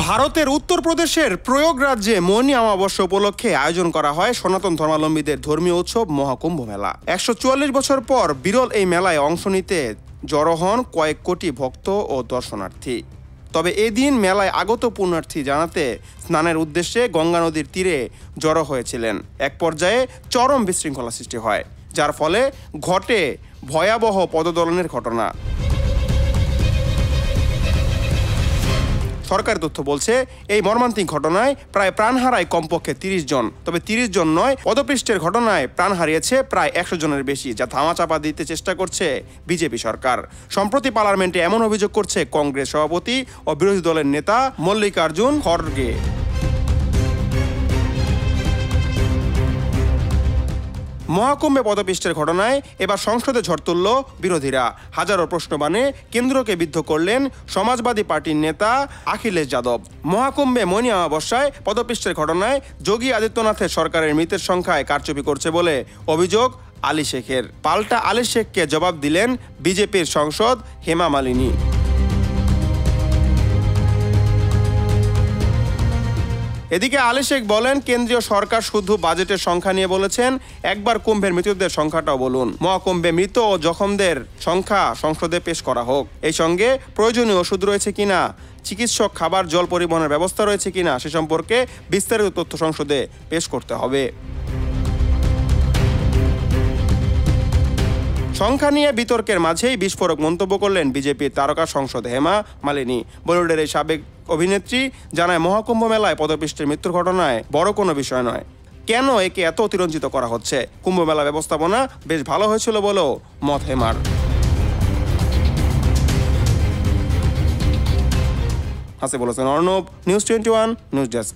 ভারতের উত্তরপ্রদেশের প্রয়াগরাজ্যে মৌনী অমাবস্যা উপলক্ষে আয়োজন করা হয় সনাতন ধর্মাবলম্বীদের ধর্মীয় উৎসব মহাকুম্ভ মেলা। ১৪৪ বছর পর বিরল এই মেলায় অংশ নিতে জড়ো হন কয়েক কোটি ভক্ত ও দর্শনার্থী। তবে এদিন মেলায় আগত পুণ্যার্থী জানাতে স্নানের উদ্দেশ্যে গঙ্গা নদীর তীরে জড়ো হয়েছিলেন। এক পর্যায়ে চরম বিশৃঙ্খলা সৃষ্টি হয়, যার ফলে ঘটে ভয়াবহ পদদলনের ঘটনা। সরকারি তথ্য বলছে, এই মর্মান্তিক ঘটনায় প্রায় প্রাণ হারায় কমপক্ষে ৩০ জন। তবে ৩০ জন নয়, পদপৃষ্ঠের ঘটনায় প্রাণ হারিয়েছে প্রায় ১০০ জনের বেশি, যা ধামাচাপা দিতে চেষ্টা করছে বিজেপি সরকার। সম্প্রতি পার্লামেন্টে এমন অভিযোগ করছে কংগ্রেস সভাপতি ও বিরোধী দলের নেতা মল্লিকার্জুন খড়গে। মহাকুম্ভে পদপৃষ্ঠের ঘটনায় এবার সংসদে ঝড় তুলল বিরোধীরা। হাজারো প্রশ্নবাণে কেন্দ্রকে বিদ্ধ করলেন সমাজবাদী পার্টির নেতা অখিলেশ যাদব। মহাকুম্ভে মৌনী অমাবস্যায় পদপৃষ্ঠের ঘটনায় যোগী আদিত্যনাথের সরকারের মৃতের সংখ্যায় কারচুপি করছে বলে অভিযোগ আলী শেখের। পাল্টা আলী শেখকে জবাব দিলেন বিজেপির সাংসদ হেমা মালিনী। এদিকে আলী শেখ বলেন, কেন্দ্রীয় সরকার শুধু বাজেটের সংখ্যা নিয়ে বলেছেন, একবার কুম্ভের মৃতদের সংখ্যাটাও বলুন। মহাকুম্ভে মৃত ও জখমদের সংখ্যা সংসদে পেশ করা হোক। এই সঙ্গে প্রয়োজনীয় ওষুধ রয়েছে কিনা, চিকিৎসক, খাবার, জল পরিবহনের ব্যবস্থা রয়েছে কিনা সে সম্পর্কে বিস্তারিত তথ্য সংসদে পেশ করতে হবে। সংখ্যা নিয়ে বিতর্কের মাঝেই বিস্ফোরক মন্তব্য করলেন বিজেপির তারকা সাংসদ হেমা মালিনী। বলিউডের এই সাবেক অভিনেত্রী জানায়, মহাকুম্ভ মেলায় পদপৃষ্ঠের মৃত্যুর ঘটনায় বড় কোনো বিষয় নয়। কেন একে এত অতিরঞ্জিত করা হচ্ছে? কুম্ভ মেলা ব্যবস্থাপনা বেশ ভালো হয়েছিল বলেও মত হেমার। Hasibul Hasan Arnab, news 21 news desk.